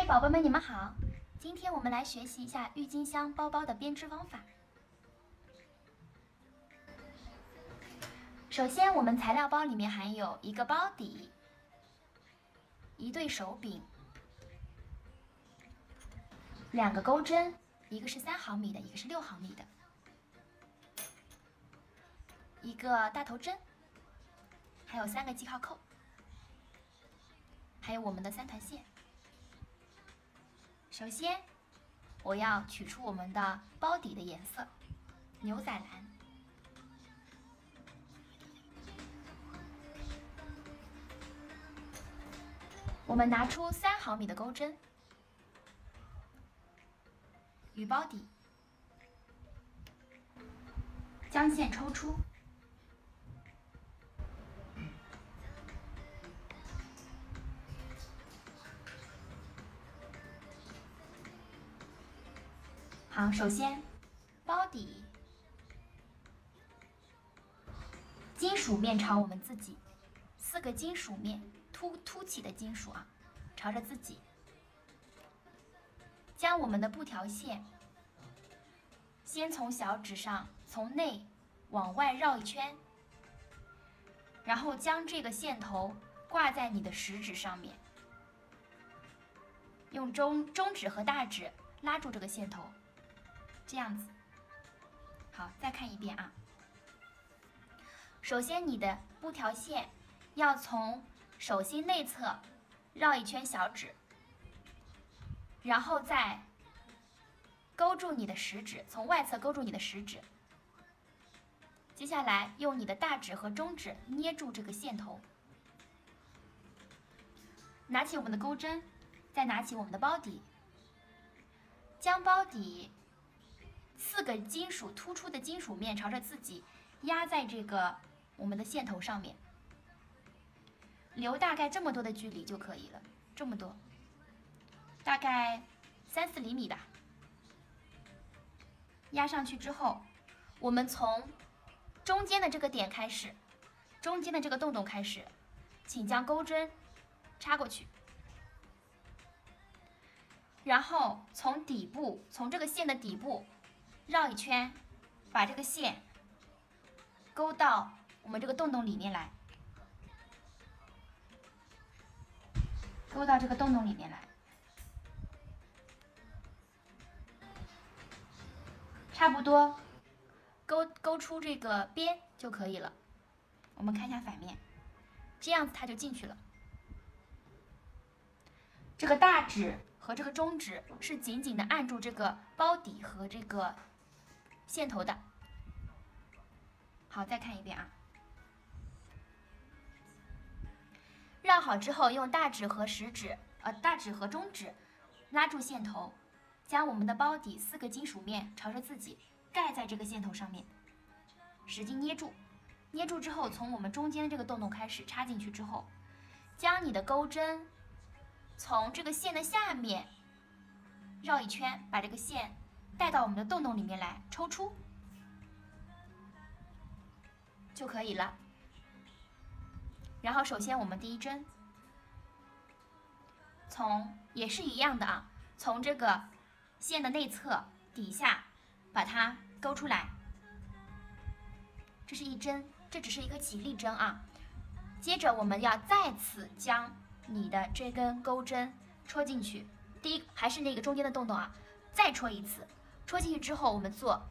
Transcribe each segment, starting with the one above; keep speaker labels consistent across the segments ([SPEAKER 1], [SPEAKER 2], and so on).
[SPEAKER 1] 嗨，宝贝们，你们好！今天我们来学习一下郁金香包包的编织方法。首先，我们材料包里面含有一个包底、一对手柄、2个钩针，一个是3毫米的，一个是6毫米的，一个大头针，还有3个记号扣，还有我们的3团线。首先，我要取出我们的包底的颜色，牛仔蓝。我们拿出3毫米的钩针与包底，将线抽出，好，首先包底金属面朝我们自己，4个金属面凸起的金属啊，朝着自己。将我们的布条线先从小指上从内往外绕一圈，然后将这个线头挂在你的食指上面，用中指和大指拉住这个线头，这样子。好，再看一遍啊。首先，你的布条线要从手心内侧绕一圈小指，然后再勾住你的食指，从外侧勾住你的食指。接下来用你的大指和中指捏住这个线头，拿起我们的钩针，再拿起我们的包底，将包底4个金属突出的金属面朝着自己压在这个我们的线头上面，留大概这么多的距离就可以了，这么多，大概3、4厘米吧。压上去之后，我们从中间的这个点开始，中间的这个洞开始，请将钩针插过去，然后从底部，从这个线的底部绕一圈，把这个线勾到我们这个洞里面来，勾到这个洞里面来，差不多勾出这个边就可以了。我们看一下反面，这样子它就进去了。这个大指和这个中指是紧紧的按住这个包底和这个线头的。好，再看一遍啊。绕好之后，用大指和中指拉住线头，将我们的包底4个金属面朝着自己盖在这个线头上面，使劲捏住。捏住之后，从我们中间这个洞开始插进去之后，将你的钩针从这个线的下面绕一圈，把这个线带到我们的洞里面来，抽出就可以了。然后首先我们第一针也是一样的啊，从这个线的内侧底下把它勾出来，这是一针，这只是一个起立针啊。接着我们要再次将你的这根钩针戳进去，还是那个中间的洞啊，再戳一次。戳进去之后，我们做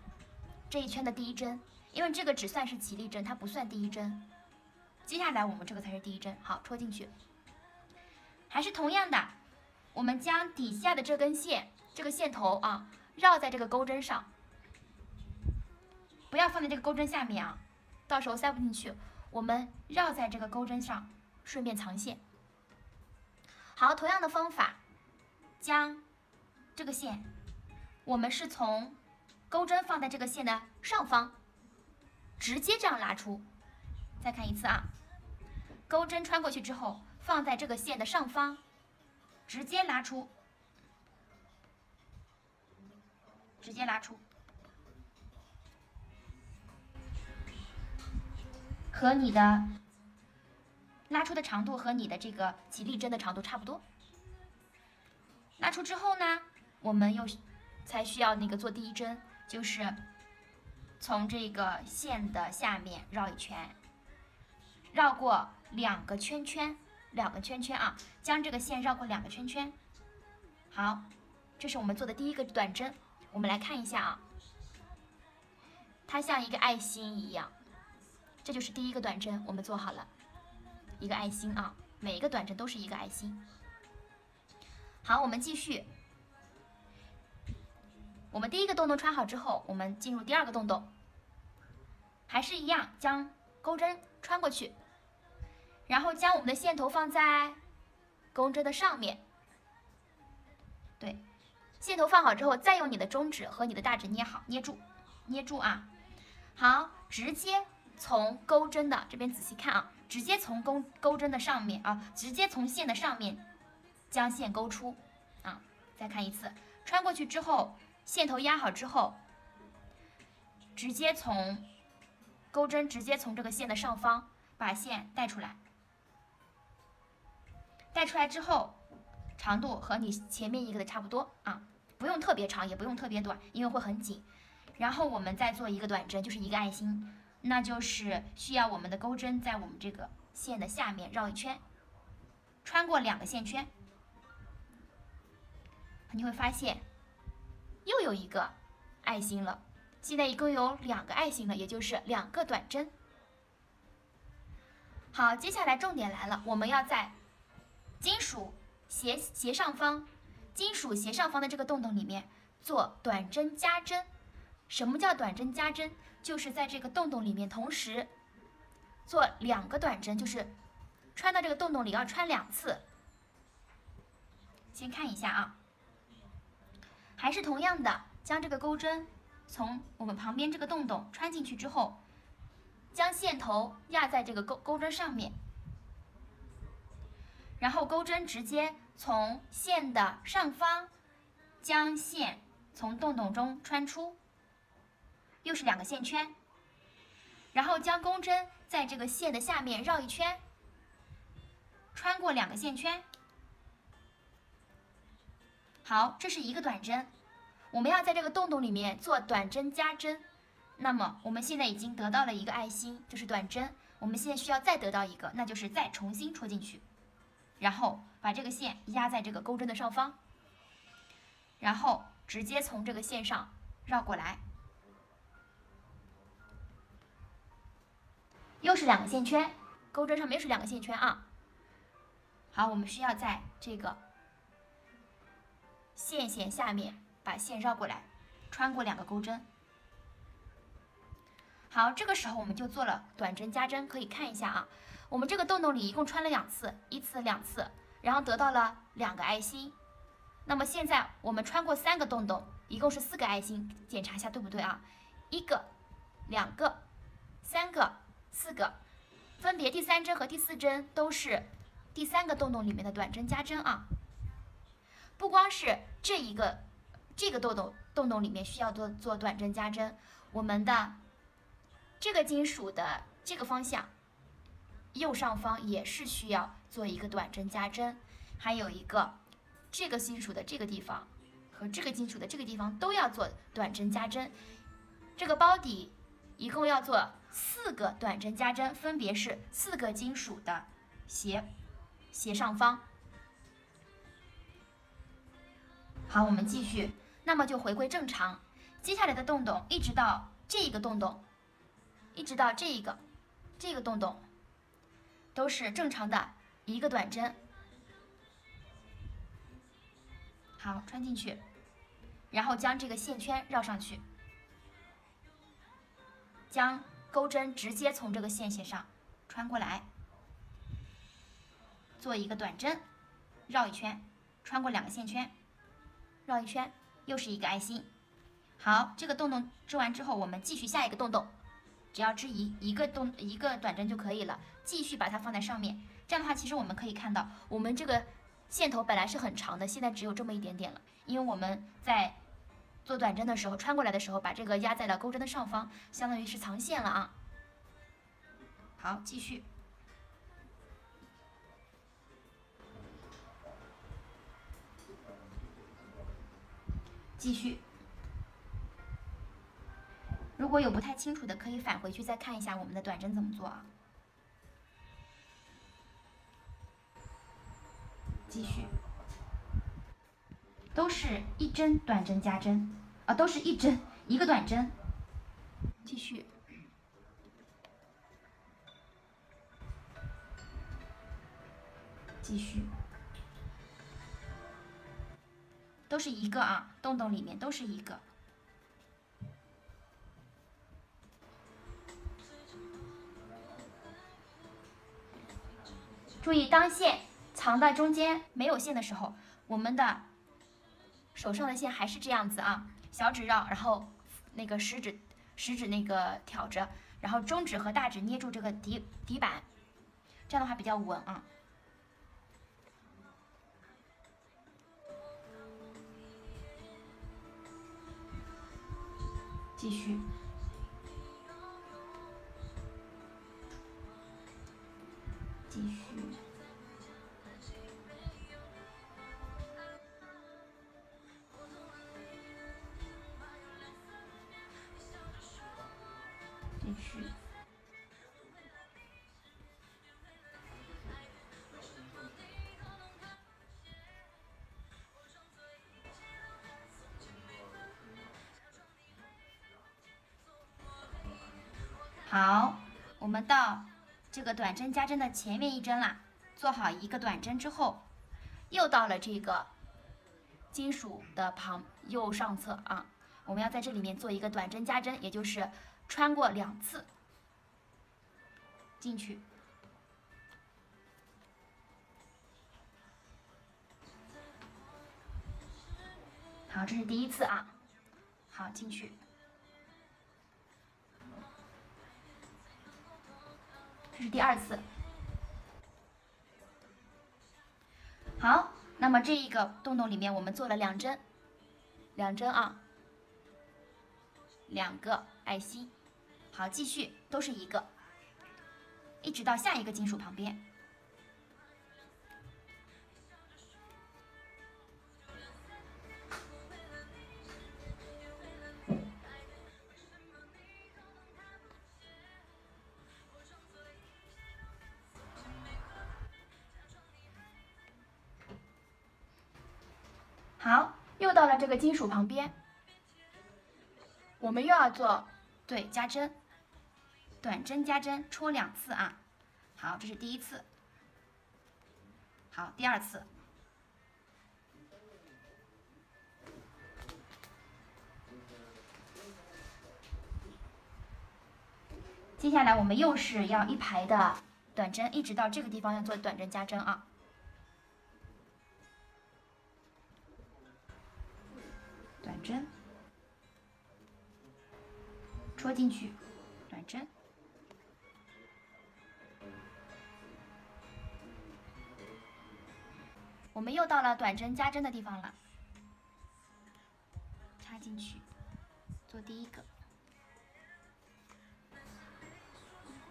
[SPEAKER 1] 这一圈的第一针，因为这个只算是起立针，它不算第一针。接下来我们这个才是第一针。好，戳进去，还是同样的，我们将底下的这根线，这个线头啊，绕在这个钩针上，不要放在这个钩针下面啊，到时候塞不进去。我们绕在这个钩针上，顺便藏线。好，同样的方法，将这个线，我们是从钩针放在这个线的上方，直接这样拉出。再看一次啊，钩针穿过去之后，放在这个线的上方，直接拉出，直接拉出，和你的拉出的长度和你的这个起立针的长度差不多。拉出之后呢，我们又才需要那个做第一针，就是从这个线的下面绕一圈，绕过2个圈圈啊，将这个线绕过2个圈圈。好，这是我们做的第一个短针，我们来看一下啊，它像一个爱心一样，这就是第一个短针，我们做好了一个爱心啊，每一个短针都是一个爱心。好，我们继续。我们第一个洞洞穿好之后，我们进入第2个洞洞，还是一样，将钩针穿过去，然后将我们的线头放在钩针的上面。对，线头放好之后，再用你的中指和你的大指捏好，捏住啊。好，直接从钩针的这边仔细看啊，直接从钩针的上面啊，直接从线的上面将线勾出啊。再看一次，穿过去之后，线头压好之后，直接从钩针直接从这个线的上方把线带出来。带出来之后，长度和你前面一个的差不多啊，不用特别长，也不用特别短，因为会很紧。然后我们再做一个短针，就是一个爱心，那就是需要我们的钩针在我们这个线的下面绕一圈，穿过2个线圈，你会发现又有一个爱心了。现在一共有2个爱心了，也就是2个短针。好，接下来重点来了，我们要在金属斜上方的这个洞洞里面做短针加针。什么叫短针加针？就是在这个洞洞里面同时做2个短针，就是穿到这个洞洞里要穿2次。先看一下啊，还是同样的，将这个钩针从我们旁边这个洞洞穿进去之后，将线头压在这个钩针上面，然后钩针直接从线的上方将线从洞洞中穿出，又是2个线圈，然后将钩针在这个线的下面绕一圈，穿过2个线圈。好，这是一个短针，我们要在这个洞洞里面做短针加针。那么我们现在已经得到了一个爱心，就是短针，我们现在需要再得到一个，那就是再重新戳进去，然后把这个线压在这个钩针的上方，然后直接从这个线上绕过来，又是2个线圈，钩针上面又是2个线圈啊。好，我们需要在这个线下面把线绕过来，穿过2个钩针。好，这个时候我们就做了短针加针，可以看一下啊，我们这个洞洞里一共穿了2次，1次2次，然后得到了2个爱心。那么现在我们穿过3个洞洞，一共是4个爱心，检查一下对不对啊？1个、2个、3个、4个，分别第3针和第4针都是第3个洞洞里面的短针加针啊。不光是这个洞洞里面需要做短针加针，我们的这个金属的这个方向右上方也是需要做一个短针加针，还有一个这个金属的这个地方和这个金属的这个地方都要做短针加针。这个包底一共要做4个短针加针，分别是4个金属的斜上方。好，我们继续，那么就回归正常。接下来的洞洞一直到这一个洞洞，一直到这个洞洞，都是正常的1个短针。好，穿进去，然后将这个线圈绕上去，将钩针直接从这个线上穿过来，做一个短针，绕一圈，穿过2个线圈，绕一圈，又是一个爱心。好，这个洞洞织完之后，我们继续下一个洞洞，只要织一个短针就可以了，继续把它放在上面。这样的话，其实我们可以看到，我们这个线头本来是很长的，现在只有这么一点点了，因为我们在做短针的时候，穿过来的时候，把这个压在了钩针的上方，相当于是藏线了啊。好，继续。继续。如果有不太清楚的，可以返回去再看一下我们的短针怎么做啊。继续，都是一针短针加针，都是一针一个短针。继续，继续，都是一个啊，洞洞里面都是一个。注意，当线藏在中间没有线的时候，我们的手上的线还是这样子啊，小指绕，然后那个食指那个挑着，然后中指和大指捏住这个底板，这样的话比较稳啊。继续。继续，继续，好，我们到这个短针加针的前面一针啦，做好一个短针之后，又到了这个金属的右上侧啊，我们要在这里面做一个短针加针，也就是穿过2次进去。好，这是第1次啊，好，进去。这是第2次。好，那么这一个洞洞里面我们做了2针啊，2个爱心。好，继续都是一个，一直到下一个金属旁边。好，又到了这个金属旁边，我们又要做加针，短针加针，戳2次啊。好，这是第1次。好，第2次。接下来我们又是要1排的短针，一直到这个地方要做短针加针啊。短针，戳进去，短针，我们又到了短针加针的地方了，插进去，做第1个，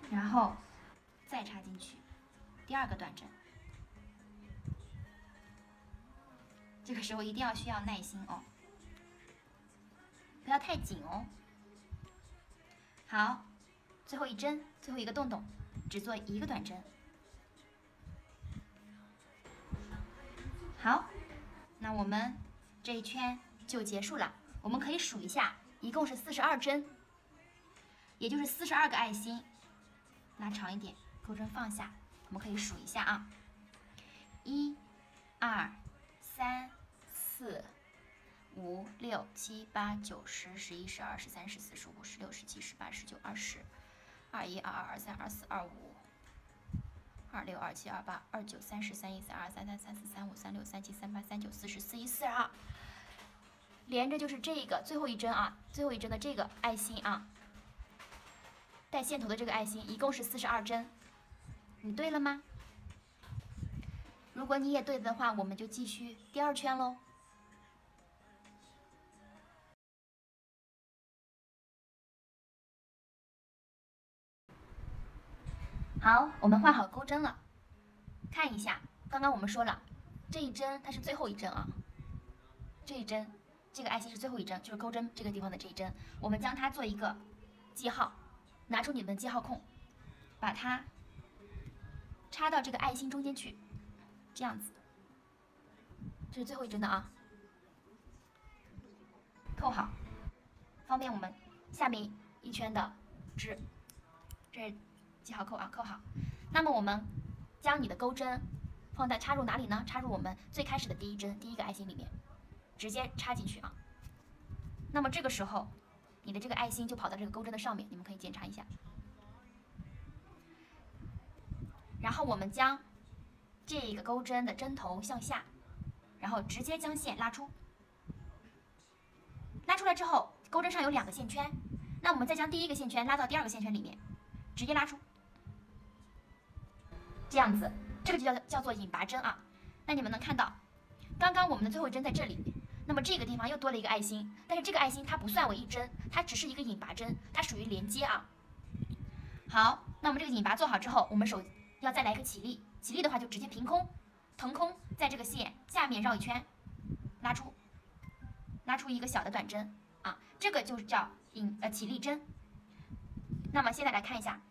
[SPEAKER 1] 然后再插进去，第2个短针。这个时候一定需要耐心哦。不要太紧哦。好，最后一针，最后一个洞洞，只做1个短针。好，那我们这一圈就结束了。我们可以数一下，一共是42针，也就是42个爱心。拉长一点，钩针放下，我们可以数一下啊，1、2、3、4。5、6、7、8、9、10、11、12、13、14、15、16、17、18、19、20、21、22、23、24、25、26、27、28、29、30、31、32、33、34、35、36、37、38、39、40、41、42，连着就是这个最后一针啊，最后一针的这个爱心啊，带线头的这个爱心，一共是42针。你对了吗？如果你也对的话，我们就继续第2圈喽。好，我们换好钩针了，看一下，刚刚我们说了，这一针它是最后一针啊，这一针这个爱心是最后一针，就是钩针这个地方的这一针，我们将它做一个记号，拿出你们的记号控，把它插到这个爱心中间去，这样子，这是最后一针的啊，扣好，方便我们下面一圈的织。这是记号扣啊，扣好。那么我们将你的钩针插入哪里呢？插入我们最开始的第一针，第一个爱心里面，直接插进去啊。那么这个时候，你的这个爱心就跑到这个钩针的上面，你们可以检查一下。然后我们将这个钩针的针头向下，然后直接将线拉出。拉出来之后，钩针上有2个线圈，那我们再将第一个线圈拉到第2个线圈里面，直接拉出。这样子，这个就叫做引拔针啊。那你们能看到，刚刚我们的最后一针在这里，那么这个地方又多了一个爱心，但是这个爱心它不算为一针，它只是一个引拔针，它属于连接啊。好，那我们这个引拔做好之后，我们手要再来一个起立，起立的话就直接凭空腾空，在这个线下面绕一圈，拉出一个小的短针啊，这个就叫起立针。那么现在来看一下，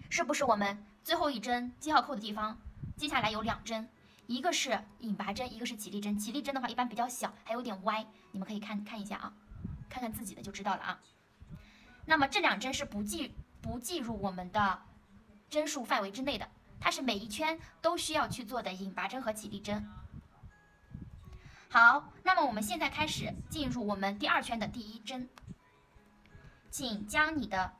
[SPEAKER 1] 是不是我们最后一针记号扣的地方，接下来有2针，一个是引拔针，一个是起立针。起立针的话一般比较小，还有点歪，你们可以看一下啊，看看自己的就知道了啊。那么这2针是不计入我们的针数范围之内的，它是每一圈都需要去做的引拔针和起立针。好，那么我们现在开始进入我们第2圈的第1针，请将你的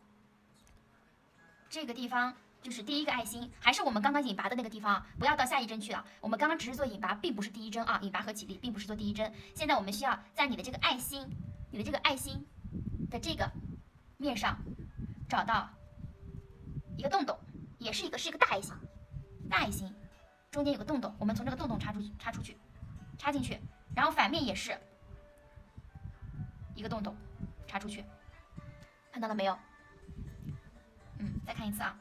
[SPEAKER 1] 这个地方，就是第一个爱心，还是我们刚刚引拔的那个地方，不要到下一针去了。我们刚刚只是做引拔，并不是第1针啊，引拔和起立并不是做第1针。现在我们需要在你的这个爱心的这个面上找到一个洞洞，也是一个大爱心，中间有个洞洞，我们从这个洞洞插进去，然后反面也是一个洞洞，插出去，看到了没有？再看一次啊。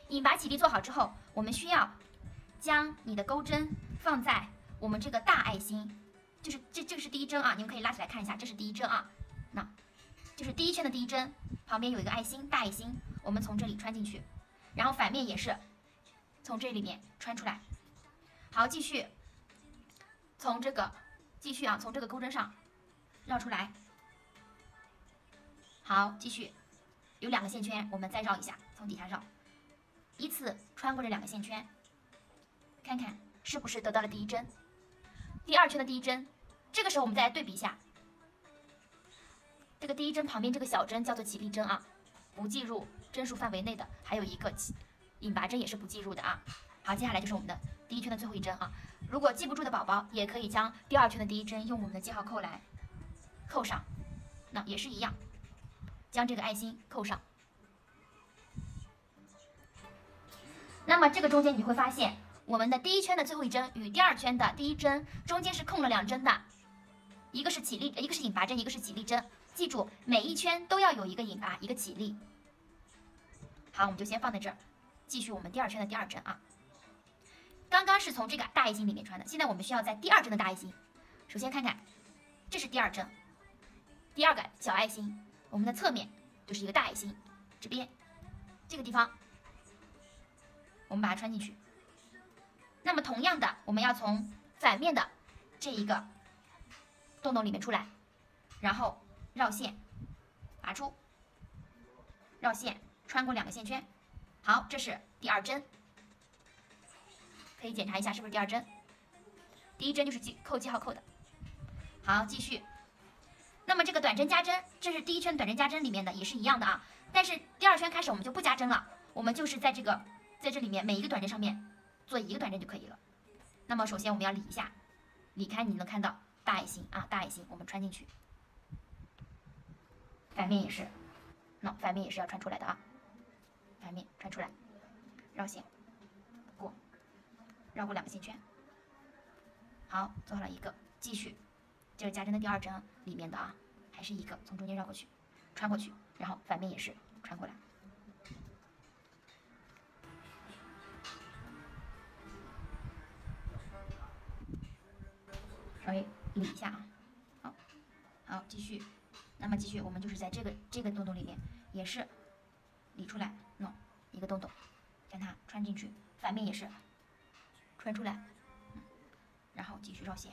[SPEAKER 1] 引拔起立做好之后，我们需要将你的钩针放在我们这个大爱心，就是这个是第1针啊，你们可以拉起来看一下，这是第1针啊，那就是第1圈的第1针，旁边有一个爱心，大爱心，我们从这里穿进去，然后反面也是从这里面穿出来。好，继续从这个钩针上绕出来。好，继续有2个线圈，我们再绕一下，从底下绕，依次穿过这2个线圈，看看是不是得到了第1针。第2圈的第1针，这个时候我们再来对比一下，这个第1针旁边这个小针叫做起立针啊，不计入针数范围内的，还有一个引拔针也是不计入的啊。好，接下来就是我们的第1圈的最后一针啊。如果记不住的宝宝，也可以将第2圈的第1针用我们的记号扣来扣上，那也是一样，将这个爱心扣上。那么这个中间你会发现，我们的第1圈的最后一针与第2圈的第1针中间是空了2针的，一个是引拔针，一个是起立针。记住，每一圈都要有一个引拔，一个起立。好，我们就先放在这儿，继续我们第2圈的第2针啊。刚刚是从这个大爱心里面穿的，现在我们需要在第2针的大爱心。首先看看，这是第2针，第2个小爱心，我们的侧面就是一个大爱心，这边这个地方我们把它穿进去。那么同样的，我们要从反面的这一个洞洞里面出来，然后绕线拔出，绕线穿过2个线圈。好，这是第2针，可以检查一下是不是第2针。第1针就是扣记号扣的。好，继续。那么这个短针加针，这是第1圈短针加针里面的，也是一样的啊。但是第2圈开始我们就不加针了，我们就是在这里面每一个短针上面做一个短针就可以了。那么首先我们要理一下，理开你能看到大爱心啊，大爱心我们穿进去，反面也是，反面也是要穿出来的啊，反面穿出来，绕线过，绕过2个线圈。好，做好了一个，继续，这是加针的第2针里面的啊，还是一个从中间绕过去，穿过去，然后反面也是穿过来。稍微理一下啊。好，继续。那么继续，我们就是在这个洞洞里面也是理出来，弄一个洞洞，将它穿进去，反面也是穿出来，然后继续绕线，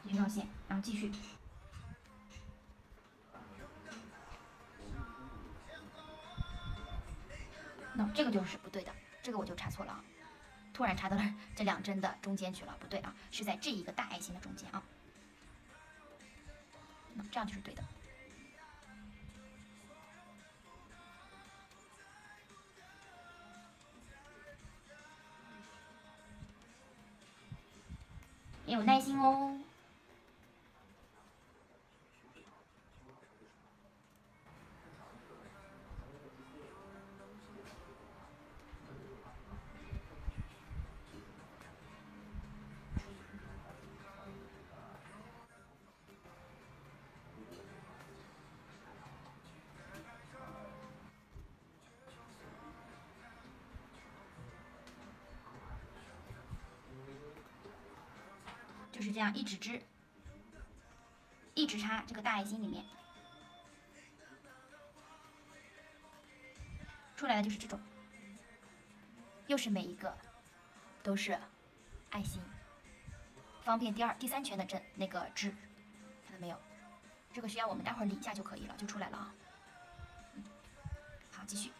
[SPEAKER 1] 继续绕线，然后继续。那这个就是不对的，这个我就插错了啊，突然插到了这2针的中间去了，不对啊，是在这一个大爱心的中间啊，那这样就是对的。也有耐心哦。就是这样一直织，一直插这个大爱心里面，出来的就是这种，又是每一个都是爱心，方便第三圈的那个织，看到没有？这个需要我们待会儿理一下就可以了，就出来了啊。好，继续。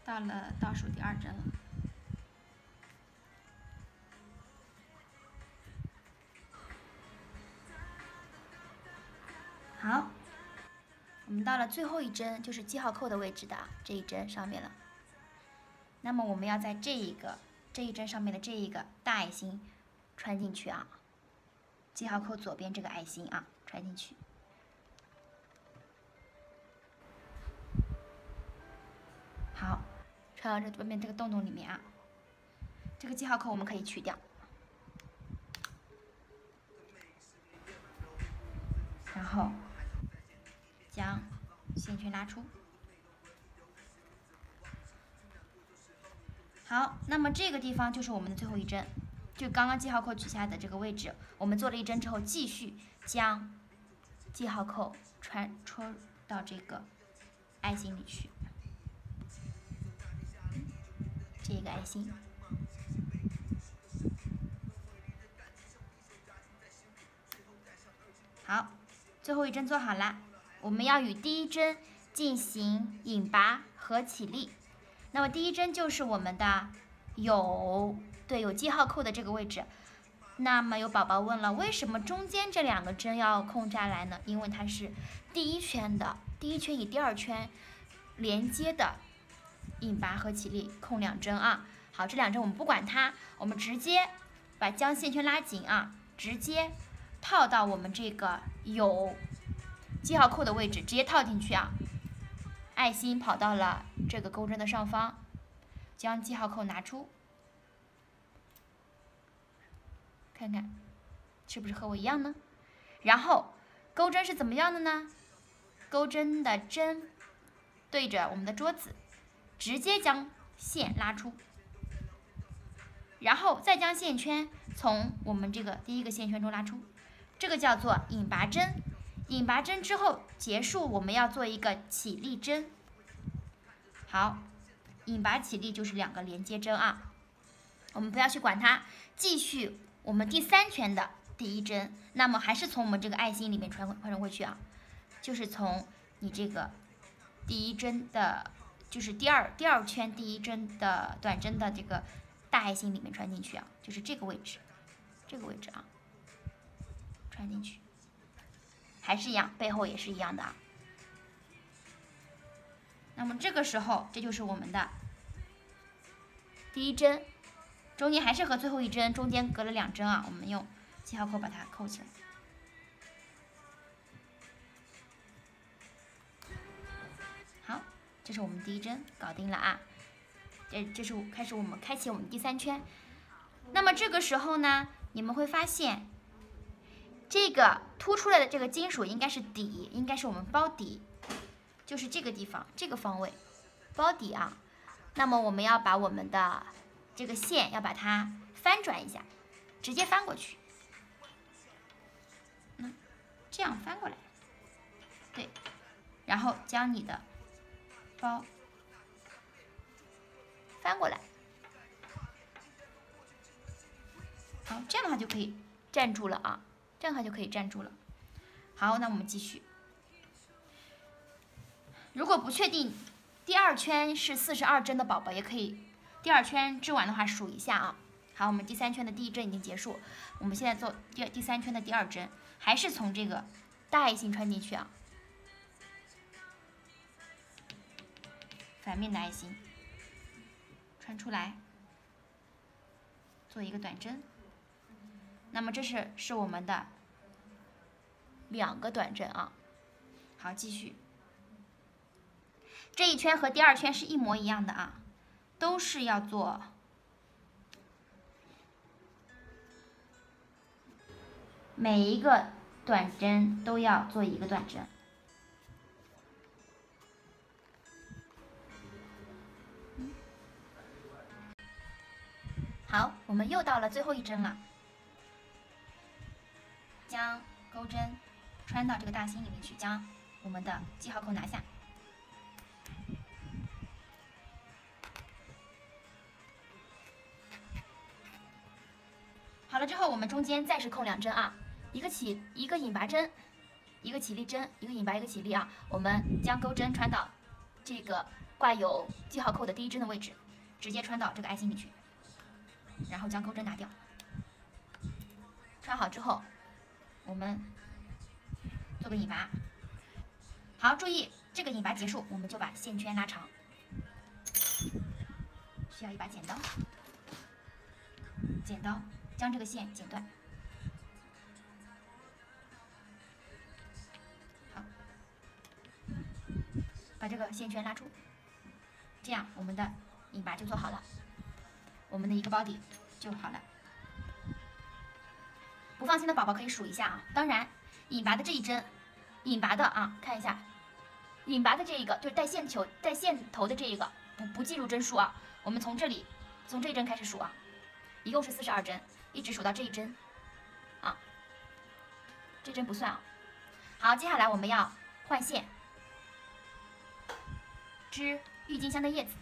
[SPEAKER 1] 到了倒数第2针了。好，我们到了最后一针，就是记号扣的位置的这一针上面了。那么我们要在这一针上面的这一个大爱心穿进去啊，记号扣左边这个爱心啊穿进去。好，穿到这外面这个洞洞里面啊，这个记号扣我们可以取掉，然后将线圈拉出。好，那么这个地方就是我们的最后一针，就刚刚记号扣取下的这个位置，我们做了1针之后，继续将记号扣戳到这个爱心里去，这个爱心。好，最后一针做好了，我们要与第1针进行引拔和起立。那么第1针就是我们的有记号扣的这个位置。那么有宝宝问了，为什么中间这2个针要空下来呢？因为它是第1圈与第2圈连接的引拔和起立，空2针啊。好，这2针我们不管它，我们直接将线圈拉紧啊，直接套到我们这个有记号扣的位置，直接套进去啊。爱心跑到了这个钩针的上方，将记号扣拿出，看看是不是和我一样呢？然后钩针是怎么样的呢？钩针的针对着我们的桌子，直接将线拉出，然后再将线圈从我们这个第1个线圈中拉出，这个叫做引拔针。引拔针之后结束，我们要做一个起立针。好，引拔起立就是2个连接针啊，我们不要去管它，继续我们第3圈的第1针，那么还是从我们这个爱心里面穿过去啊，就是从你这个第1针的，就是第二圈第1针的短针的这个大爱心里面穿进去啊，就是这个位置啊，穿进去。还是一样，背后也是一样的啊。那么这个时候，这就是我们的第1针，中间还是和最后一针中间隔了2针啊，我们用记号扣把它扣起来。好，这是我们第1针搞定了啊。这是开启我们第3圈。那么这个时候呢，你们会发现，这个凸出来的这个金属应该是底，应该是我们包底。就是这个地方，这个方位，包底啊。那么我们要把我们的这个线要把它翻转一下，直接翻过去。这样翻过来，对，然后将你的包翻过来，好，这样的话就可以站住了啊，这样的话就可以站住了。好，那我们继续。如果不确定第二圈是42针的宝宝，也可以第二圈织完的话数一下啊。好，我们第3圈的第1针已经结束，我们现在做第3圈的第2针，还是从这个大爱心穿进去啊，反面的爱心穿出来，做一个短针。那么这是我们的2个短针啊。好，继续。这一圈和第2圈是一模一样的啊，都是要做每一个短针都要做1个短针。好，我们又到了最后1针了，将钩针穿到这个大心里面去，将我们的记号扣拿下。好了之后，我们中间再是扣2针啊，一个引拔针，一个起立针，一个引拔，一个起立啊。我们将钩针穿到这个挂有记号扣的第1针的位置，直接穿到这个爱心里去，然后将钩针拿掉。穿好之后，我们做个引拔。好，注意这个引拔结束，我们就把线圈拉长，需要一把剪刀，将这个线剪断。好，把这个线圈拉出，这样我们的引拔就做好了，我们的一个包底就好了。不放心的宝宝可以数一下啊。当然，引拔的这一针，引拔的啊，看一下，引拔的这一个就是带线头的这一个，不计入针数啊。我们从这一针开始数啊，一共是42针。一直数到这一针，啊，这针不算啊。好，接下来我们要换线，织郁金香的叶子。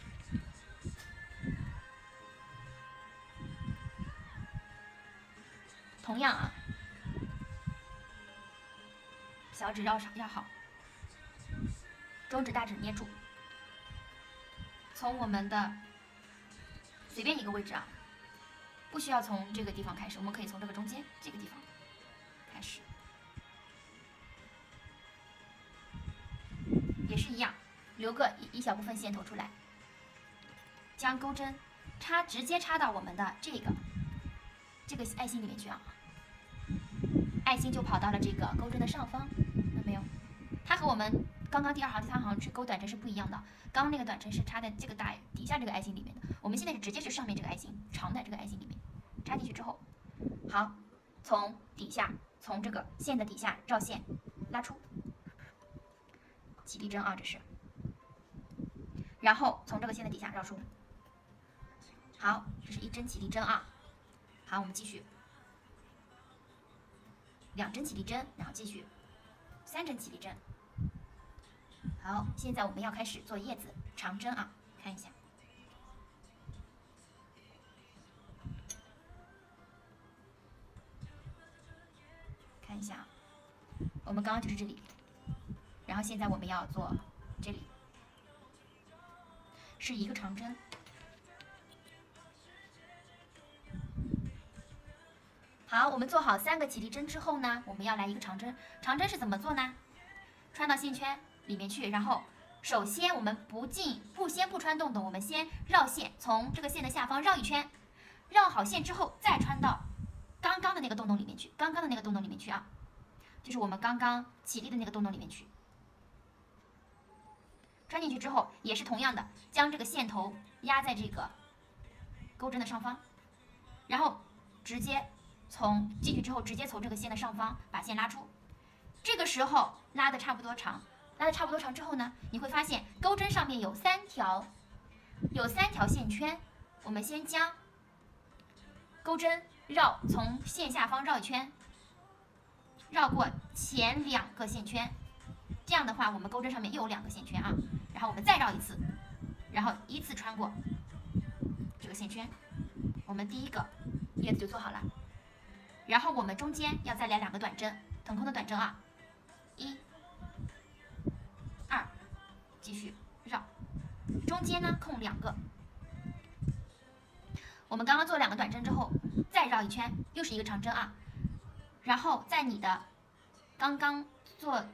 [SPEAKER 1] 同样啊，小指要好，中指大指捏住，从我们的随便一个位置啊。不需要从这个地方开始，我们可以从这个中间这个地方开始，也是一样，留个一小部分线头出来，将钩针直接插到我们的这个爱心里面去啊，爱心就跑到了这个钩针的上方，看到没有？它和我们刚刚第2行、第3行去钩短针是不一样的，刚刚那个短针是插在这个底下这个爱心里面的，我们现在是直接是上面这个爱心，长的这个爱心里面。插进去之后，好，从底下，从这个线的底下绕线拉出，起立针啊，这是，然后从这个线的底下绕出，好，这是1针起立针啊。好，我们继续，2针起立针，然后继续3针起立针。好，现在我们要开始做叶子长针啊，看一下。看一下啊，我们刚刚就是这里，然后现在我们要做这里，是1个长针。好，我们做好3个起立针之后呢，我们要来1个长针。长针是怎么做呢？穿到线圈里面去，然后首先我们先不穿洞洞，我们先绕线，从这个线的下方绕一圈，绕好线之后再穿到刚刚的那个洞洞里面去，啊，就是我们刚刚起立的那个洞洞里面去。穿进去之后，也是同样的，将这个线头压在这个钩针的上方，然后直接进去之后，直接从这个线的上方把线拉出。这个时候拉的差不多长，拉的差不多长之后呢，你会发现钩针上面有3条线圈，我们先将钩针从线下方绕一圈，绕过前2个线圈，这样的话我们钩针上面又有2个线圈啊，然后我们再绕一次，然后依次穿过这个线圈，我们第一个叶子就做好了。然后我们中间要再来2个短针，腾空的短针啊，1、2，继续绕，中间呢空2个。我们刚刚做2个短针之后，再绕一圈，又是一个长针啊。然后在你的刚刚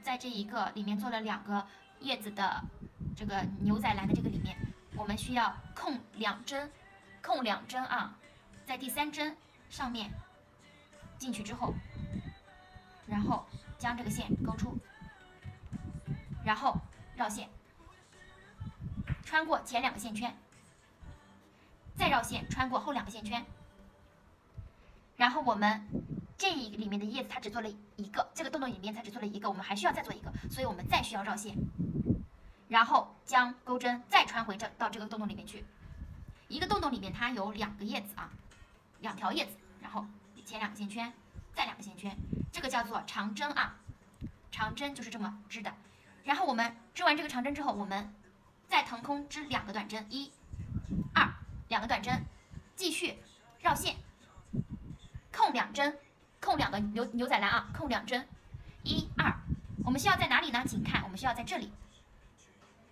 [SPEAKER 1] 在这一个里面做了2个叶子的这个牛仔蓝的这个里面，我们需要空2针啊，在第3针上面进去之后，然后将这个线勾出，然后绕线，穿过前2个线圈，再绕线穿过后2个线圈，然后我们这一个里面的叶子它只做了1个，这个洞洞里面它只做了1个，我们还需要再做1个，所以我们再需要绕线，然后将钩针再穿回到这个洞洞里面去。一个洞洞里面它有2个叶子啊，2条叶子，然后前2个线圈，再2个线圈，这个叫做长针啊，长针就是这么织的。然后我们织完这个长针之后，我们再腾空织2个短针，1、2，两个短针，继续绕线，空2针，空2个牛仔蓝啊，空2针，1、2，我们需要在哪里呢？请看，我们需要在这里。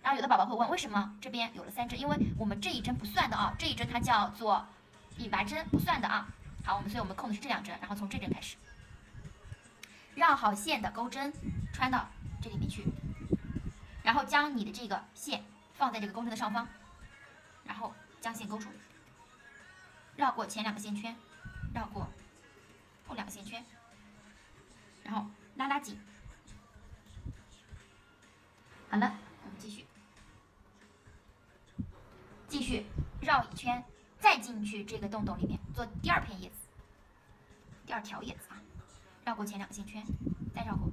[SPEAKER 1] 然后有的宝宝会问，为什么这边有了3针？因为我们这一针不算的啊，这一针它叫做引拔针，不算的啊。好，所以我们空的是这2针，然后从这针开始，绕好线的钩针穿到这里面去，然后将你的这个线放在这个钩针的上方，然后将线勾出，绕过前2个线圈，绕过后2个线圈，然后拉紧。好了，我们继续绕一圈，再进去这个洞洞里面做第2片叶子，第2条叶子啊，绕过前2个线圈，再绕过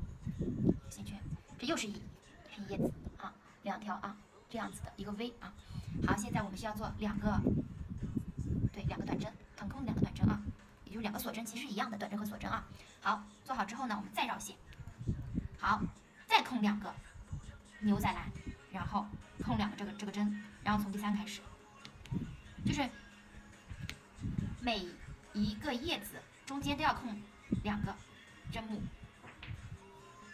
[SPEAKER 1] 线圈，这又是一片叶子啊，2条啊，这样子的一个 V 啊。好，现在我们需要做2个短针，腾空2个短针啊，也就是2个锁针，其实一样的短针和锁针啊。好，做好之后呢，我们再绕线，好，再空2个牛仔蓝，然后空2个这个针，然后从第3开始，就是每一个叶子中间都要空2个针目，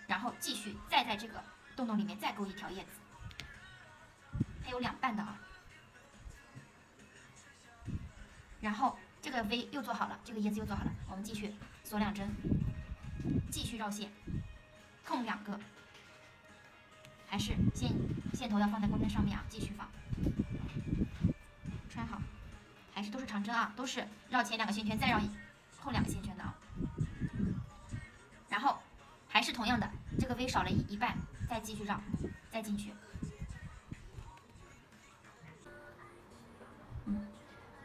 [SPEAKER 1] 然后继续再在这个洞洞里面再勾1条叶子，它有2瓣的啊。然后这个 V 又做好了，这个叶子又做好了，我们继续锁2针，继续绕线，空2个，还是线头要放在钩针上面啊，继续放，穿好，还是都是长针啊，都是绕前2个线圈，再绕后2个线圈的啊。然后还是同样的，这个 V 少了一半，再继续绕，再进去。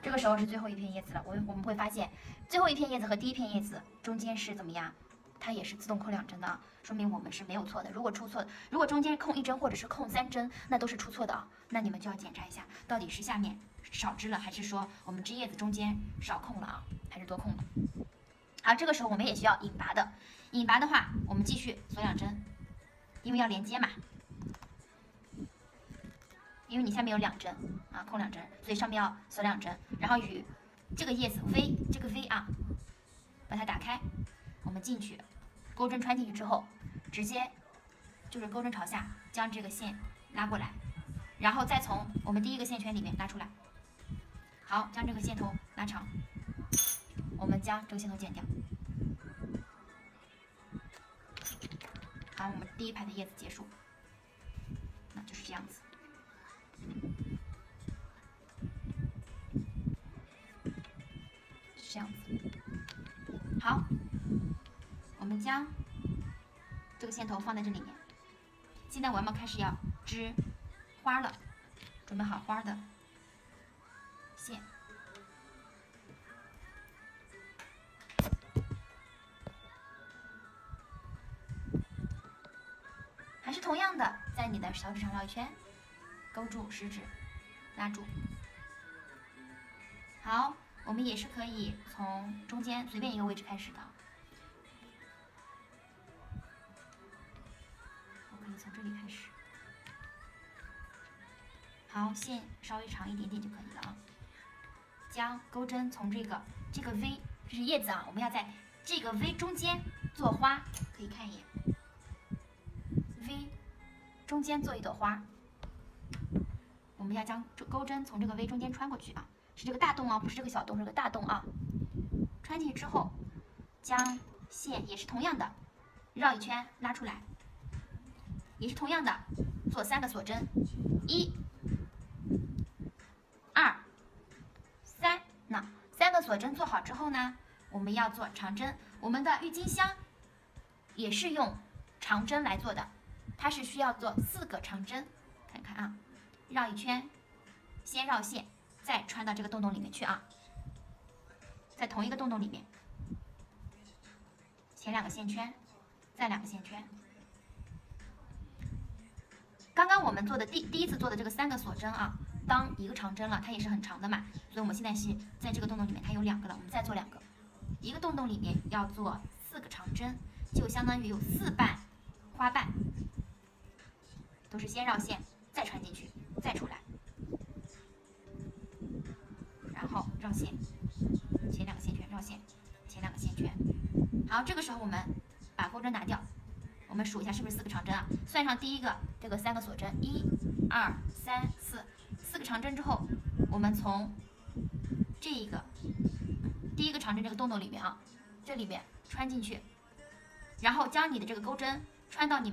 [SPEAKER 1] 这个时候是最后一片叶子了，我们会发现最后一片叶子和第1片叶子中间是怎么样？它也是自动扣2针的啊，说明我们是没有错的。如果出错，如果中间空1针或者是空3针，那都是出错的啊。那你们就要检查一下，到底是下面少织了，还是说我们织叶子中间少空了啊，还是多空了？好，这个时候我们也需要引拔的。引拔的话，我们继续锁2针，因为要连接嘛。因为你下面有2针啊，空2针，所以上面要锁2针，然后与这个叶子 V 这个 V 啊，把它打开，我们进去，钩针穿进去之后，直接就是钩针朝下，将这个线拉过来，然后再从我们第1个线圈里面拉出来。好，将这个线头拉长，我们将这个线头剪掉。好，我们第1排的叶子结束，那就是这样子。是这样子。好，我们将这个线头放在这里面。现在我们开始要织花了，准备好花的线。还是同样的，在你的小指上绕一圈，勾住食指，拉住。好，我们也是可以从中间随便一个位置开始的。我可以从这里开始。好，线稍微长一点点就可以了啊。将钩针从这个 V， 这是叶子啊，我们要在这个 V 中间做花，可以看一眼 V 中间做一朵花。我们要将钩针从这个 V 中间穿过去啊，是这个大洞啊，不是这个小洞，是个大洞啊。穿进去之后，将线也是同样的绕一圈拉出来，也是同样的做3个锁针，1、2、3。那3个锁针做好之后呢，我们要做长针。我们的郁金香也是用长针来做的，它是需要做4个长针。看看啊，绕一圈，先绕线，再穿到这个洞洞里面去啊，在同一个洞洞里面，前2个线圈，再2个线圈。刚刚我们做的第一次做的这个3个锁针啊，当一个长针了，它也是很长的嘛，所以我们现在是在这个洞洞里面，它有2个了，我们再做2个，一个洞洞里面要做4个长针，就相当于有4瓣花瓣，都是先绕线，再穿进去，再出来，然后绕线，前2个线圈绕线，前2个线圈。好，这个时候我们把钩针拿掉，我们数一下是不是4个长针啊？算上第一个这个3个锁针，1、2、3、4，4个长针之后，我们从这一个第一个长针这个洞洞里面啊，这里面穿进去，然后将你的这个钩针穿到你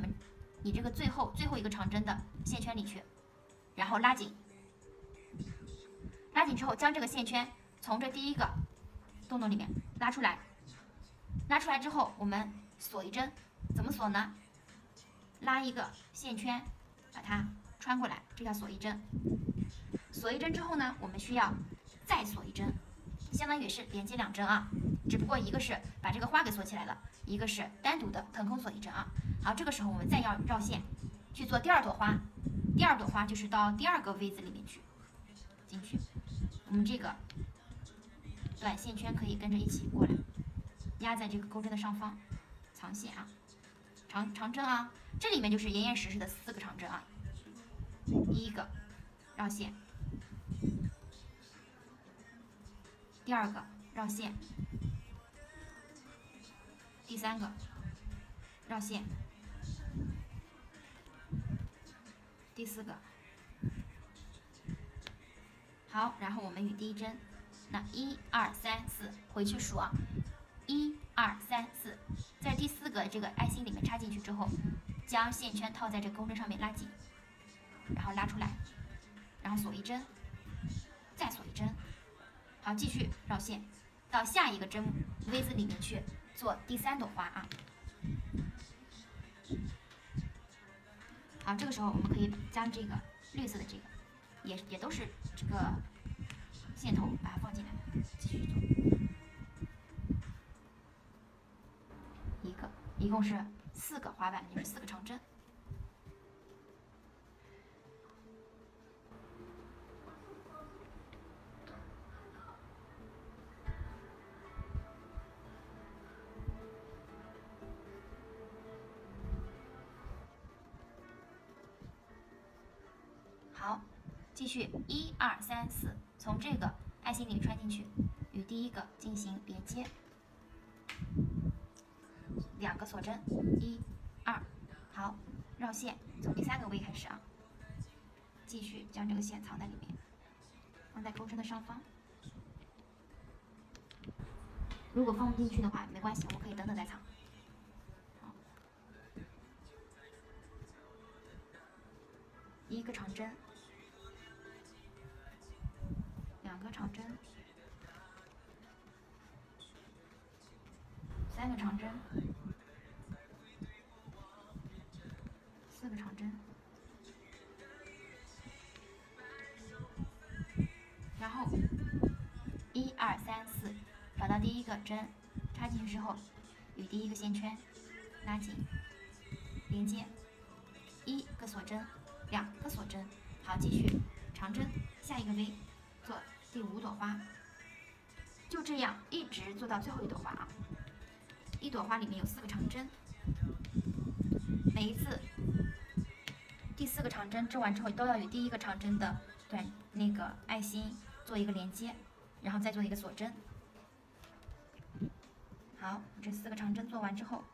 [SPEAKER 1] 这个最后一个长针的线圈里去，然后拉紧，拉紧之后将这个线圈从这第一个洞洞里面拉出来，拉出来之后我们锁一针，怎么锁呢？拉一个线圈，把它穿过来，这叫锁一针。锁一针之后呢，我们需要再锁一针，相当于是连接2针啊，只不过一个是把这个花给锁起来了，一个是单独的腾空锁一针啊。好，这个时候我们再要绕线去做第2朵花，第2朵花就是到第2个 V 字里面去进去，我们这个短线圈可以跟着一起过来，压在这个钩针的上方，藏线啊，长针啊，这里面就是严严实实的4个长针啊。第一个绕线，第2个绕线，第3个绕线，第4个。好，然后我们与第1针，那1、2、3、4回去数啊，1、2、3、4，在第4个这个爱心里面插进去之后，将线圈套在这个钩针上面拉紧，然后拉出来，然后锁一针，再锁一针。好，继续绕线到下一个针 V 字里面去做第3朵花啊。好，这个时候我们可以将这个绿色的这个也都是这个线头把它放进来，继续做一共是4个花瓣，就是4个长针。好，继续1、2、3、4，从这个爱心里穿进去，与第1个进行连接，2个锁针，1、2，好，绕线，从第3个 V 开始啊，继续将这个线藏在里面，放在钩针的上方。如果放不进去的话，没关系，我们可以等等再藏。1个长针。2个长针，3个长针，4个长针，然后1、2、3、4，找到第1个针，插进去之后，与第1个线圈拉紧，连接， 1个锁针，2个锁针，好，继续长针，下一个 V 做第5朵花，就这样一直做到最后一朵花啊。一朵花里面有4个长针，每一次第4个长针织完之后，都要与第1个长针的那个爱心做一个连接，然后再做一个锁针。好，这4个长针做完之后，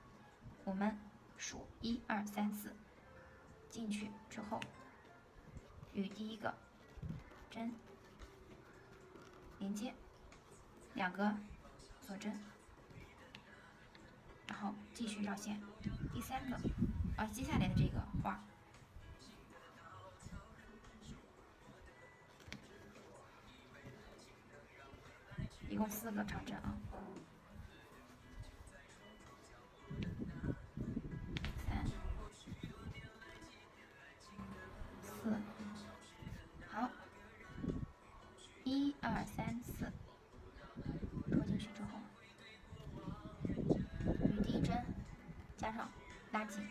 [SPEAKER 1] 我们数1、2、3、4，进去之后，与第1个针连接，2个锁针，然后继续绕线。第3个，接下来的这个花，一共4个长针啊。好，1、2、3、4，戳进去之后，与第1针加上拉紧，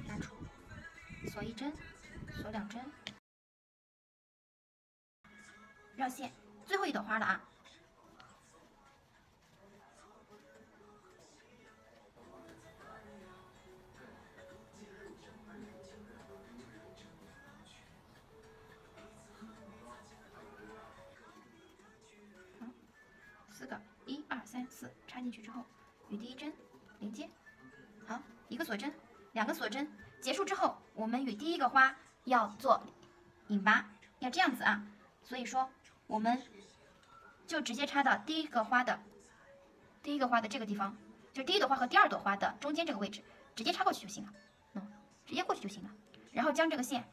[SPEAKER 1] 拉出，锁1针，锁2针，绕线，最后一朵花了啊。4个，1、2、3、4，插进去之后，与第1针连接，好，1个锁针，2个锁针，结束之后，我们与第1个花要做引拔，要这样子啊。所以说，我们就直接插到第一个花的这个地方，就第1朵花和第2朵花的中间这个位置，直接插过去就行了，直接过去就行了。然后将这个线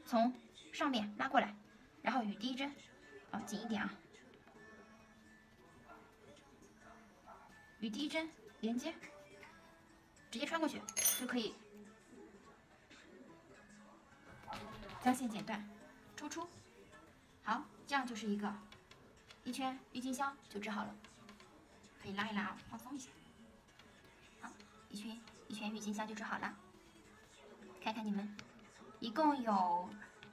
[SPEAKER 1] 从上面拉过来，然后与第1针，紧一点啊。与第1针连接，直接穿过去就可以将线剪断，抽出。好，这样就是一圈郁金香就织好了，可以拉一拉啊，放松一下。好，一圈郁金香就织好了。看看你们，一共有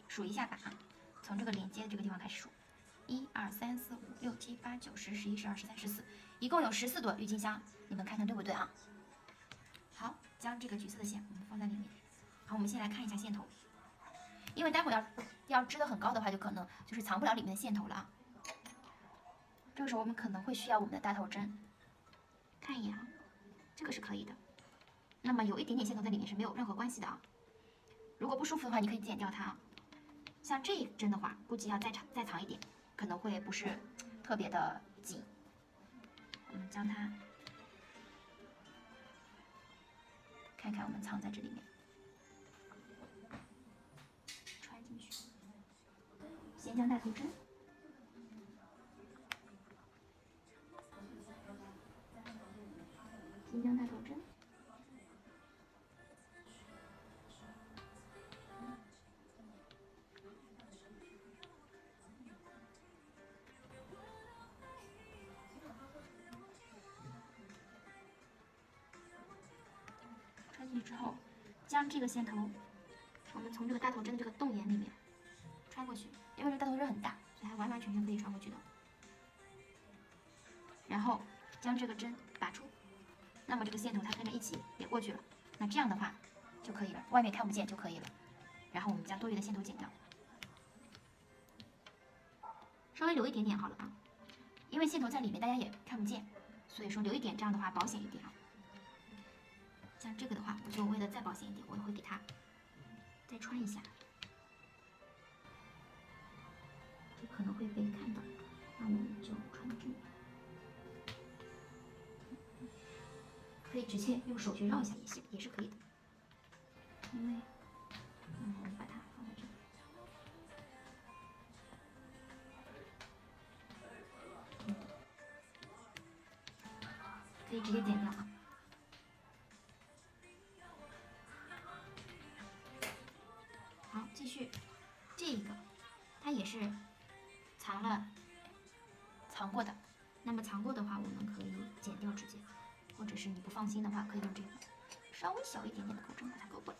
[SPEAKER 1] 数一下吧啊，从这个连接的这个地方开始数，1、2、3、4、5、6、7、8、9、10、11、12、13、14，一共有14朵郁金香，你们看看对不对啊？好，将这个橘色的线我们放在里面。好，我们先来看一下线头，因为待会要织得很高的话，就可能就是藏不了里面的线头了啊。这个时候我们可能会需要我们的大头针，看一眼啊，这个是可以的。那么有一点点线头在里面是没有任何关系的啊。如果不舒服的话，你可以剪掉它啊。像这一针的话，估计要再藏一点，可能会不是特别的紧。我们将它看看，我们藏在这里面，穿进去。先将大头针，穿进去之后，将这个线头，我们从这个大头针的这个洞眼里面穿过去，因为这大头针很大，所以它完完全全可以穿过去的。然后将这个针拔出，那么这个线头它跟着一起也过去了，那这样的话就可以了，外面看不见就可以了。然后我们将多余的线头剪掉，稍微留一点点好了啊，因为线头在里面大家也看不见，所以说留一点，这样的话保险一点啊。像这个的话，我就为了再保险一点，我也会给它再穿一下，这可能会被看到，那我们就穿到这里。可以直接用手去绕一下也是可以的，因为我们把它放在这里，可以直接剪掉啊。好，继续，这个它也是藏过的，那么藏过的话，我们可以剪掉直接。或者是你不放心的话，可以用这个稍微小一点点的钩针把它勾过来。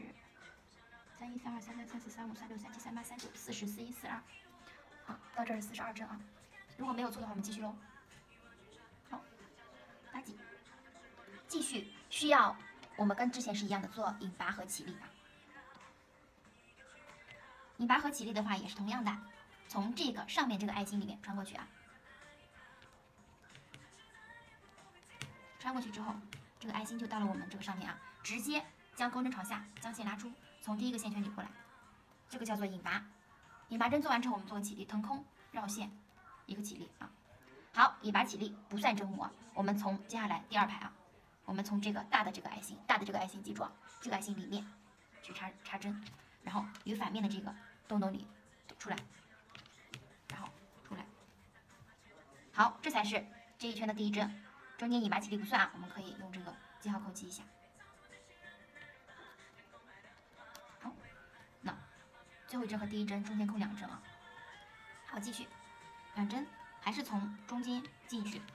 [SPEAKER 1] 是313233343536373839404142，好，到这儿是42针啊。如果没有错的话，我们继续喽。好，打紧，继续需要我们跟之前是一样的做引拔和起立啊。引拔和起立的话也是同样的，从这个上面这个爱心里面穿过去啊。穿过去之后，这个爱心就到了我们这个上面啊，直接将钩针朝下，将线拉出，从第一个线圈里过来，这个叫做引拔。引拔针做完之后，我们做个起立，腾空绕线，一个起立啊。好，引拔起立不算针目啊，我们从接下来第2排啊，我们从这个大的这个爱心，记住啊，这个爱心里面去插针，然后与反面的这个洞洞里出来，然后出来。好，这才是这一圈的第1针。中间引拔起立不算啊，我们可以用这个记号扣记一下。好，那最后一针和第1针中间扣2针啊。好，继续2针，还是从中间进去，啊。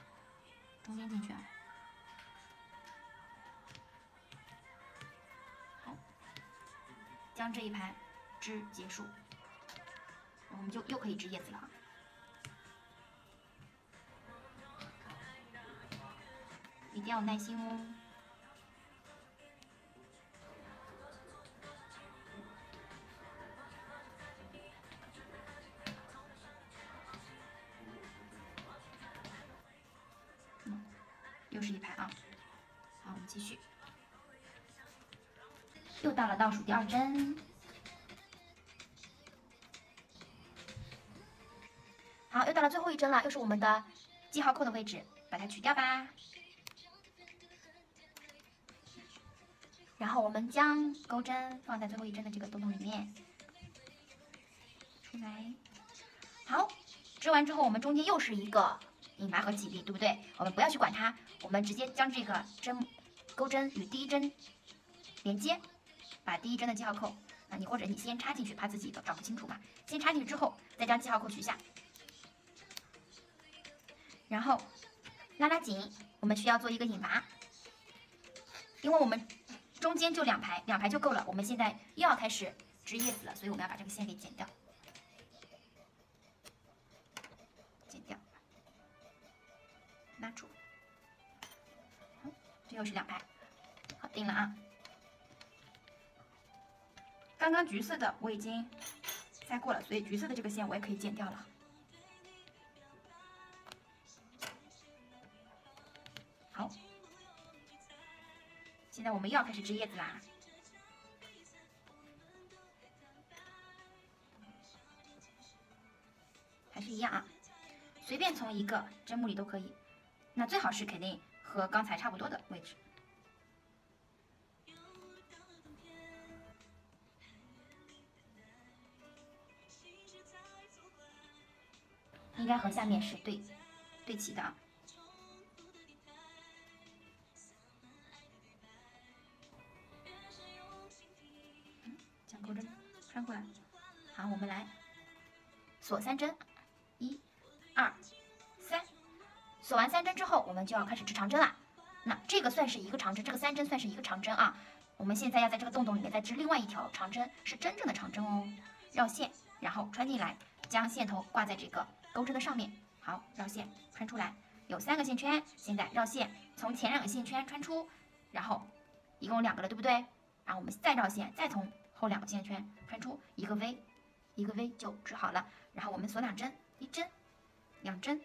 [SPEAKER 1] 好，将这一排织结束，我们就又可以织叶子了啊。一定要有耐心哦。又是一排啊。好，我们继续，又到了倒数第2针。好，又到了最后一针了，又是我们的记号扣的位置，把它取掉吧。然后我们将钩针放在最后一针的这个洞洞里面，出来。好，织完之后，我们中间又是一个引拔和起立，对不对？我们不要去管它，我们直接将这个钩针与第一针连接，把第一针的记号扣，你或者你先插进去，怕自己找不清楚嘛，先插进去之后，再将记号扣取下，然后拉紧，我们需要做一个引拔，因为我们中间就2排，2排就够了。我们现在又要开始织叶子了，所以我们要把这个线给剪掉，拉住。好，这又是2排，好，定了啊。刚刚橘色的我已经塞过了，所以橘色的这个线我也可以剪掉了。好，现在我们又要开始织叶子啦。还是一样啊，随便从一个针目里都可以，那最好是肯定和刚才差不多的位置。应该和下面是对齐的啊。将钩针穿过来，好，我们来锁3针，1、2、3。锁完3针之后，我们就要开始织长针啦。那这个算是一个长针，这个3针算是一个长针啊。我们现在要在这个洞洞里面再织另外一条长针，是真正的长针哦。绕线，然后穿进来，将线头挂在这个钩针的上面。好，绕线穿出来，有3个线圈。现在绕线，从前2个线圈穿出，然后一共2个了，对不对？然后我们再绕线，再从后2个线圈穿出一个 V， 一个 V 就织好了。然后我们锁2针，1针、2针，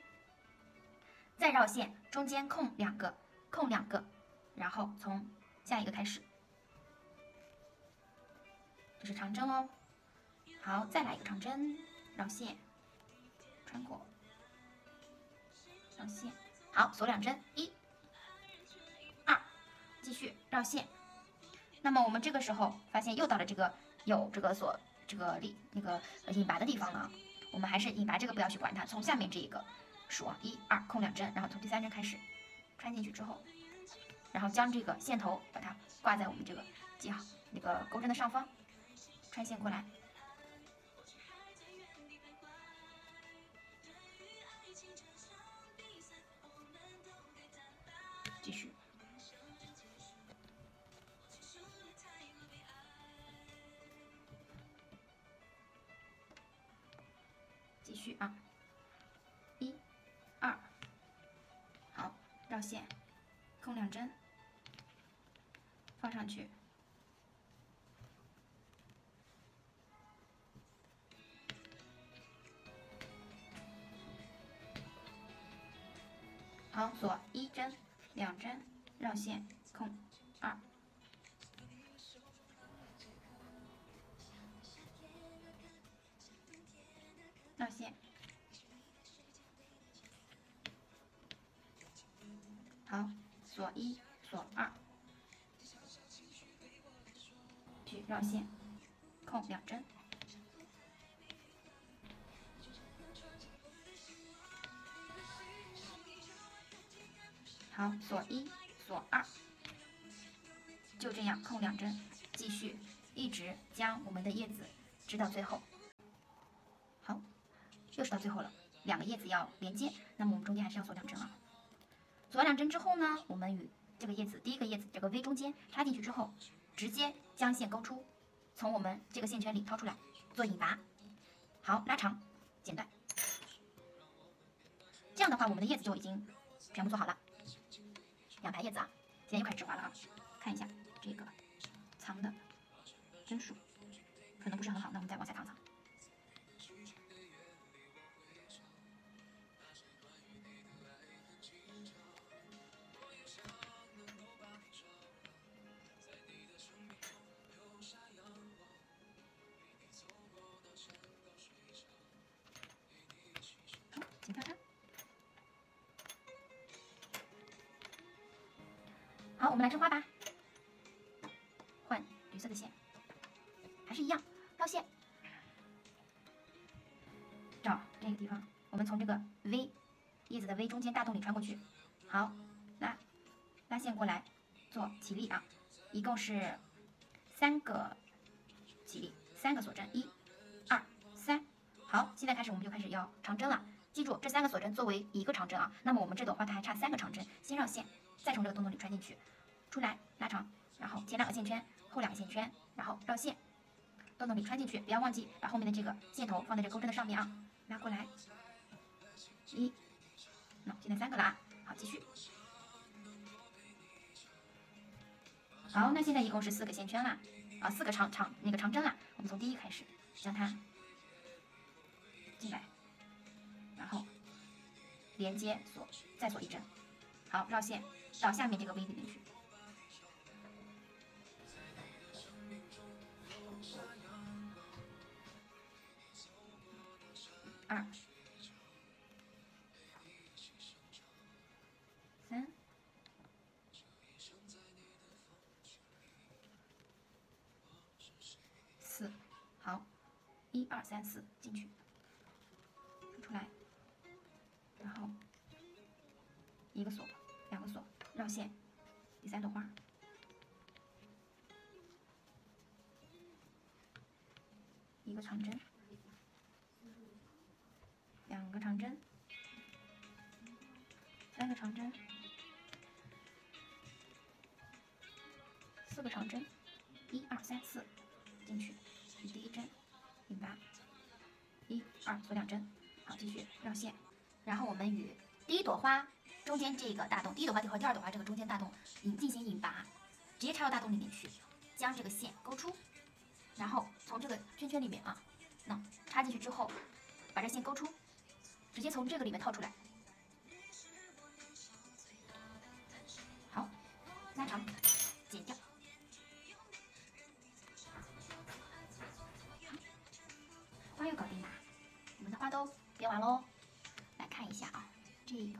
[SPEAKER 1] 再绕线，中间空2个，空2个，然后从下一个开始，这是长针哦。好，再来一个长针，绕线，穿过，绕线，好，锁2针，1、2，继续绕线。那么我们这个时候发现又到了这个有这个引拔的地方了，我们还是引拔这个不要去管它，从下面这一个数1、2，空2针，然后从第3针开始穿进去之后，然后将这个线头把它挂在我们这个那个钩针的上方，穿线过来，继续。继续啊，1、2，好，绕线，空2针，放上去，好，锁1针、2针，绕线，空2，绕线。好，锁1，锁2，去绕线，空2针。好，锁1，锁2，就这样空2针，继续一直将我们的叶子织到最后。好，又是到最后了，2个叶子要连接，那么我们中间还是要锁2针啊。锁2针之后呢，我们与这个叶子第一个叶子这个 V 中间插进去之后，直接将线勾出，从我们这个线圈里掏出来做引拔。好，拉长，剪断。这样的话，我们的叶子就已经全部做好了。2排叶子啊，现在又开始织花了啊。看一下这个藏的针数，可能不是很好，那我们再往下藏藏。我们来织花吧，换绿色的线，还是一样绕线，找这个地方，我们从这个 V 叶子的 V 中间大洞里穿过去，好，拉线过来做起立啊，一共是3个起立，3个锁针，1、2、3。好，现在开始我们就开始要长针了。记住，这3个锁针作为一个长针啊，那么我们这朵花它还差3个长针，先绕线，再从这个洞洞里穿进去，出来拉长，然后前2个线圈，后2个线圈，然后绕线，洞洞里穿进去，不要忘记把后面的这个线头放在这钩针的上面啊，拉过来，1，那现在3个了啊，好，继续。好，那现在一共是4个线圈啦，啊，4个长针啦。我们从第1开始，将它进来，然后连接锁，再锁1针。好，绕线到下面这个 V 里面去。2、3、4，好，1、2、3、4进去，出来，然后1个锁，2个锁，绕线，第3朵花，一个长针，2个长针，3个长针，4个长针，1、2、3、4进去，第1针引拔，1、2锁2针，好，继续绕线，然后我们与第1朵花中间这个大洞，第1朵花和第2朵花这个中间大洞进行引拔，直接插到大洞里面去，将这个线勾出，然后从这个圈圈里面啊，那插进去之后，把这线勾出，直接从这个里面套出来，好，拉长，剪掉。花又搞定啦，我们的花都编完喽。来看一下啊，这个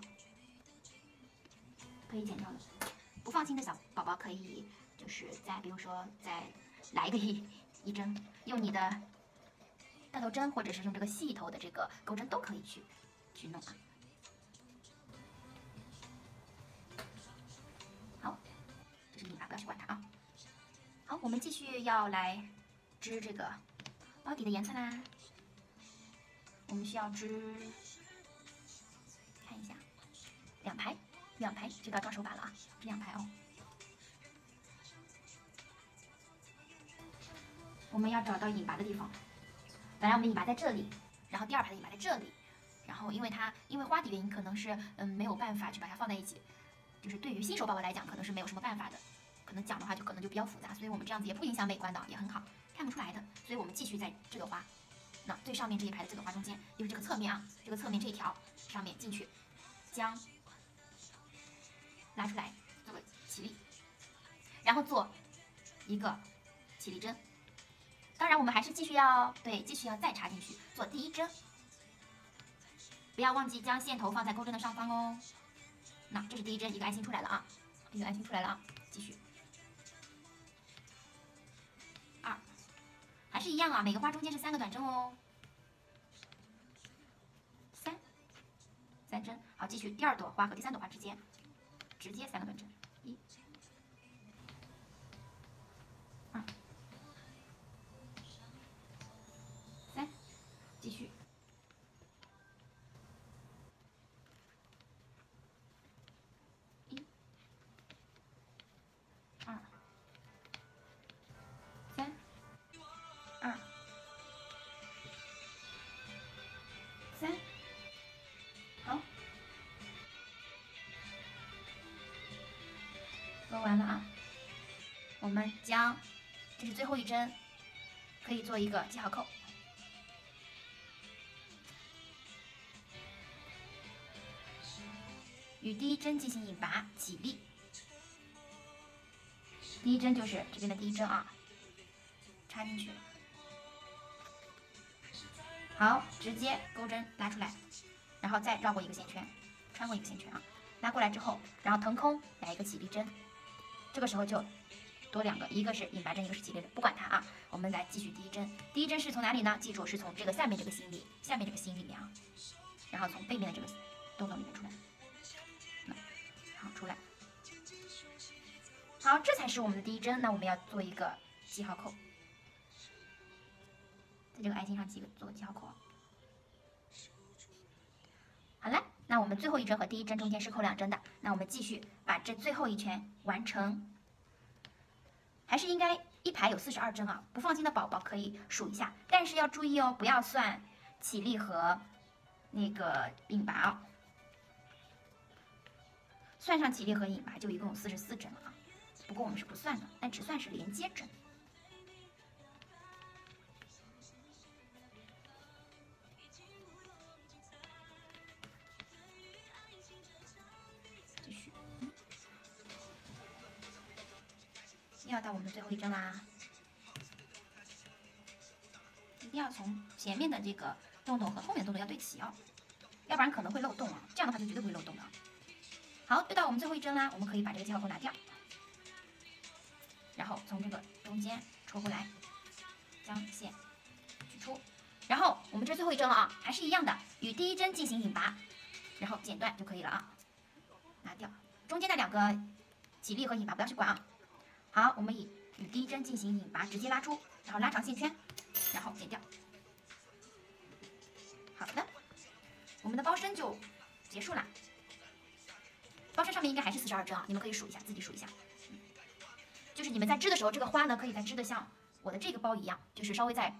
[SPEAKER 1] 可以剪掉的，不放心的小宝宝可以就是比如说再来一针，用你的大头针或者是用这个细头的这个钩针都可以去弄啊。好，这是引拔，不要去管它啊。好，我们继续要来织这个包底的颜色啦。我们需要织，看一下，2排，这个要装手把了啊，织2排哦。我们要找到引拔的地方，本来我们引拔在这里，然后第2排的引拔在这里，然后因为花底原因，可能是没有办法去把它放在一起，就是对于新手宝宝来讲，可能是没有什么办法的，可能讲的话可能就比较复杂，所以我们这样子也不影响美观的，也很好，看不出来的，所以我们继续在这朵花。那最上面这一排的这朵花中间，就是这个侧面啊，这个侧面这一条上面进去，将拉出来做个起立，然后做一个起立针。当然，我们还是继续要再插进去做第1针，不要忘记将线头放在钩针的上方哦。那这是第1针，一个爱心出来了啊，继续2。还是一样啊，每个花中间是3个短针哦，3针，好，继续第2朵花和第3朵花之间，直接3个短针，1、2、3，继续1、2、3、2、3，好，做完了啊。我们将这是最后1针，可以做一个记号扣。与第1针进行引拔起立，第1针就是这边的第1针啊，插进去，好，直接钩针拉出来，然后再绕过一个线圈，穿过一个线圈啊，拉过来之后，然后腾空来一个起立针，这个时候就多2个，一个是引拔针，一个是起立针，不管它啊。我们来继续第一针，第一针是从哪里呢？记住是从这个下面这个心里面啊，然后从背面的这个洞洞里面出来，好出来，好，这才是我们的第一针。那我们要做一个记号扣，在这个爱心上做个记号扣啊。好了，那我们最后一针和第一针中间是扣2针的，那我们继续把这最后一圈完成。还是应该一排有42针啊，不放心的宝宝可以数一下，但是要注意哦，不要算起立和那个引拔啊，算上起立和引拔就一共有44针了啊。不过我们是不算的，但只算是连接针。继续，又要到我们的最后一针啦。一定要从前面的这个洞洞和后面的洞洞要对齐哦，要不然可能会漏洞啊。这样的话就绝对不会漏洞的。好，对到我们最后一针啦，我们可以把这个记号扣拿掉，然后从这个中间戳过来，将线取出，然后我们这最后一针了啊，还是一样的，与第一针进行引拔，然后剪断就可以了啊。拿掉中间的2个起立和引拔，不要去管啊。好，我们与第一针进行引拔，直接拉出，然后拉长线圈，然后剪掉。好的，我们的包身就结束了。包身上面应该还是42针啊，你们可以数一下，自己数一下。就是你们在织的时候，这个花呢可以再织的像我的这个包一样，就是稍微再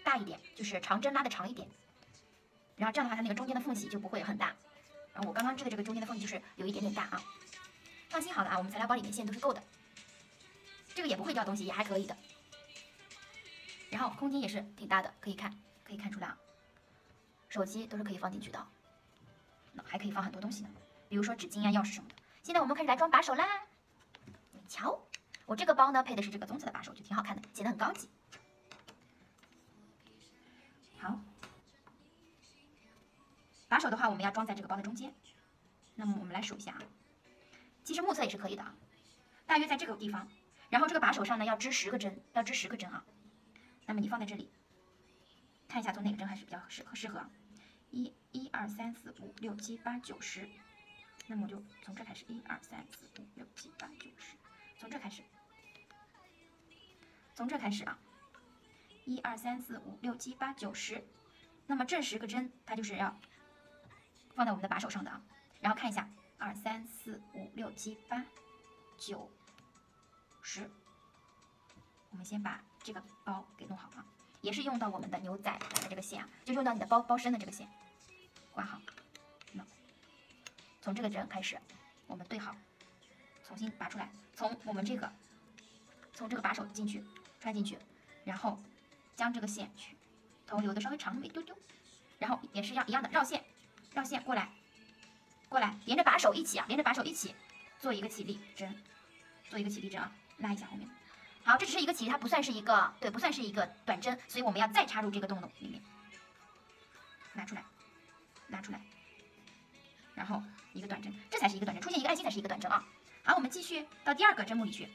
[SPEAKER 1] 大一点，就是长针拉的长一点。然后这样的话，它那个中间的缝隙就不会很大。然后我刚刚织的这个中间的缝隙就是有一点点大啊。放心好了啊，我们材料包里面线都是够的，这个也不会掉东西，也还可以的。然后空间也是挺大的，可以看出来啊，手机都是可以放进去的，那还可以放很多东西呢，比如说纸巾呀、钥匙什么的。现在我们开始来装把手啦。你瞧，我这个包呢配的是这个棕色的把手，就挺好看的，显得很高级。好，把手的话我们要装在这个包的中间。那么我们来数一下啊，其实目测也是可以的啊，大约在这个地方。然后这个把手上呢要织10个针，啊。那么你放在这里，看一下从哪个针还是比较适合啊。1、2、3、4、5、6、7、8、9、10。那么我就从这开始，1、2、3、4、5、6、7、8、9、10，从这开始，啊。1、2、3、4、5、6、7、8、9、10。那么这10个针它就是要放在我们的把手上的啊。然后看一下，2、3、4、5、6、7、8、9、10。我们先把这个包给弄好啊，也是用到我们的牛仔的这个线啊，就用到你的包身的这个线，挂好。那从这个针开始，我们对好，重新拔出来，从这个把手进去，穿进去，然后将这个线头留的稍微长那么一丢丢，然后也是一样的绕线过来，连着把手一起啊，做一个起立针，啊，拉一下后面。好，这只是一个起立，它不算是一个短针，所以我们要再插入这个洞洞里面，拿出来，然后一个短针，这才是一个短针，出现一个爱心才是一个短针啊。好，我们继续到第2个针目里去，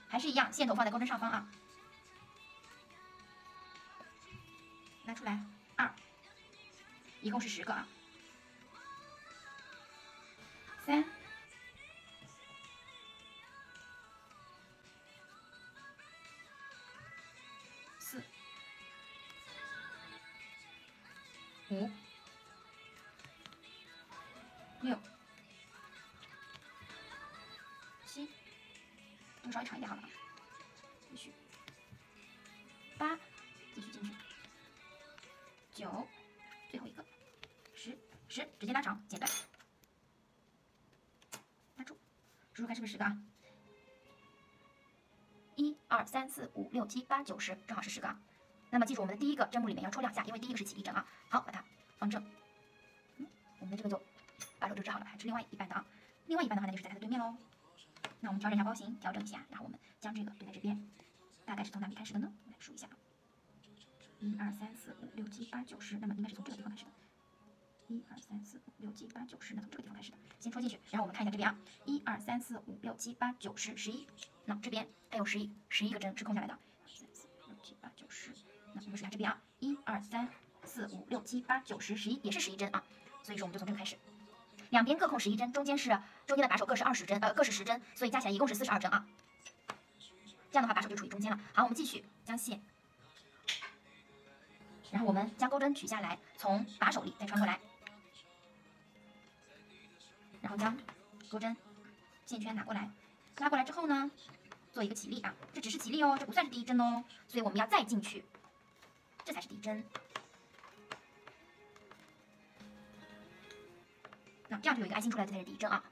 [SPEAKER 1] 还是一样，线头放在钩针上方啊，拿出来2，一共是10个啊，3、4、5、6、7，这个稍微长一点好了，继续8，继续进去，9，最后一个10，直接拉长，剪断，拉住，数数看是不是10个啊？1、2、3、4、5、6、7、8、9、10，正好是10个啊。那么记住我们的第1个针目里面要戳2下，因为第1个是起立针啊。好，把它放正。我们的这个就把手就织好了，还织另外一半的啊。另外一半的话那就是在它的对面喽。那我们调整一下包型，调整一下，然后我们将这个对在这边，大概是从哪里开始的呢？我来数一下，1、2、3、4、5、6、7、8、9、10，那么应该是从这个地方开始的。1、2、3、3、4、5、6、7、8、9、10，那从这个地方开始的，先戳进去，然后我们看一下这边啊，1、2、3、4、5、6、7、8、9、10、11，那这边它有11个针是空下来的，3、4、5、6、7、8、9、10，那我们数下这边啊，1、2、3、4、5、6、7、8、9、10、11，也是11针啊，所以说我们就从这个开始，两边各空11针，中间的把手各是20针，各是10针，所以加起来一共是42针啊。这样的话把手就处于中间了。好，我们继续将线，然后我们将钩针取下来，从把手里再穿过来，然后将钩针线圈拿过来，拉过来之后呢，做一个起立啊，这只是起立哦，这不算是第一针哦，所以我们要再进去，这才是第一针。那这样就有一个爱心出来，这才是第一针啊，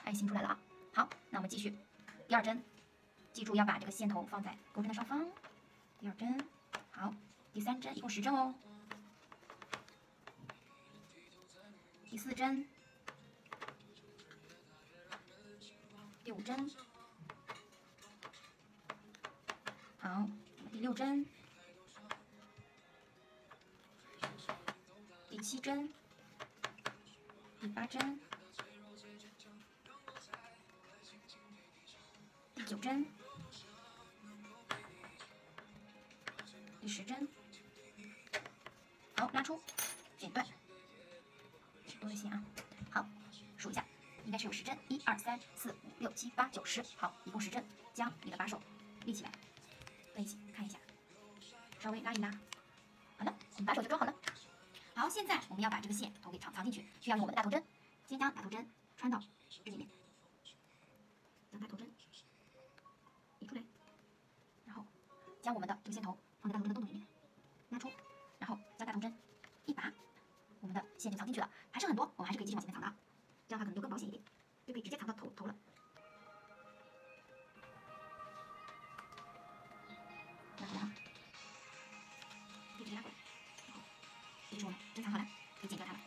[SPEAKER 1] 爱心出来了啊。好，那我们继续第二针，记住要把这个线头放在钩针的上方。第二针，好，第三针，一共10针哦。第4针，第5针，好，第6针，第7针，第8针，第9针，第10针，好，拉出，剪断，是多的线啊。好，数一下，应该是有10针，1、2、3、4、5、6、7、8、9、10，好，一共10针。将你的把手立起来，在一起看一下，稍微拉一拉，好了，我们把手就装好了。好，现在我们要把这个线头给藏进去，需要用我们的大头针，先将大头针穿到这里面，将大头针移出来，然后将我们的这个线头放在大头针的洞洞里面，拉出，然后将大头针一拔，我们的线就藏进去了。还是很多，我们还是可以继续往前面藏的，这样的话可能就更保险一点，就可以直接藏到头了。拉过来啊，一直拉过来，然后这就是我们针藏好了，可以剪掉它了。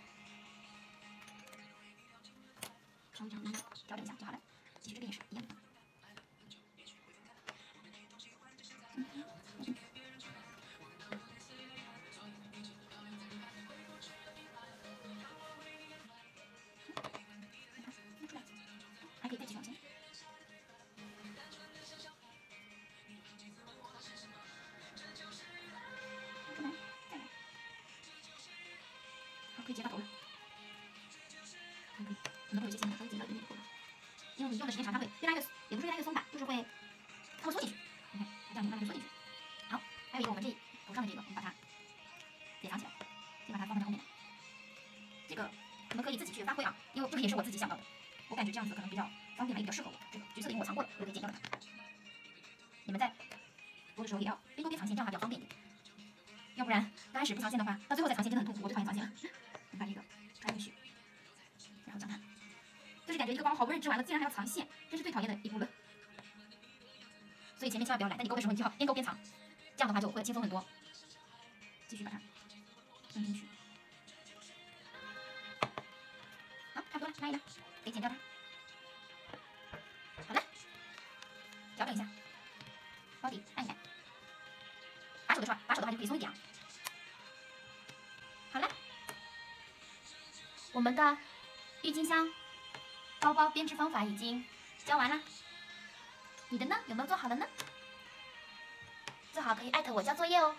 [SPEAKER 1] 稍微这样慢慢调整一下就好了。其实这边也是一样的。还可以再继续往前。出来，再来。好，可以接到头了。可以，可能会有些线稍微剪到有点过了，因为你用的时间长，它会越拉越，也不是越拉越松吧，就是它会缩进去。你看，这样慢慢就缩进去。好，还有一个我们这头上的这个，我们把它也藏起来，先把它放在后面。这个你们可以自己去发挥啊，因为这个也是我自己想到的。我感觉这样子可能比较方便，也比较适合我。这个橘色的因为我藏过了，我就可以剪掉了它。你们在播的时候也要边勾边藏线，这样还比较方便一点。要不然刚开始不藏线的话，到最后再藏线真的很痛苦，我最讨厌藏线了。我们把这个穿进去，然后将它，就是感觉一个包好不容易织完了，竟然还要藏线，这是最讨厌的一步了。所以前面千万不要懒，在你勾的时候你就要边勾边藏，这样的话就会轻松很多。继续把它弄进去。好，差不多了，拉一拉，可以剪掉它。好了，调整一下，包底按一按。把手的话就可以松一点啊。好了，我们的郁金香包包编织方法已经教完啦。你的呢？有没有做好的呢？做好可以艾特我交作业哦。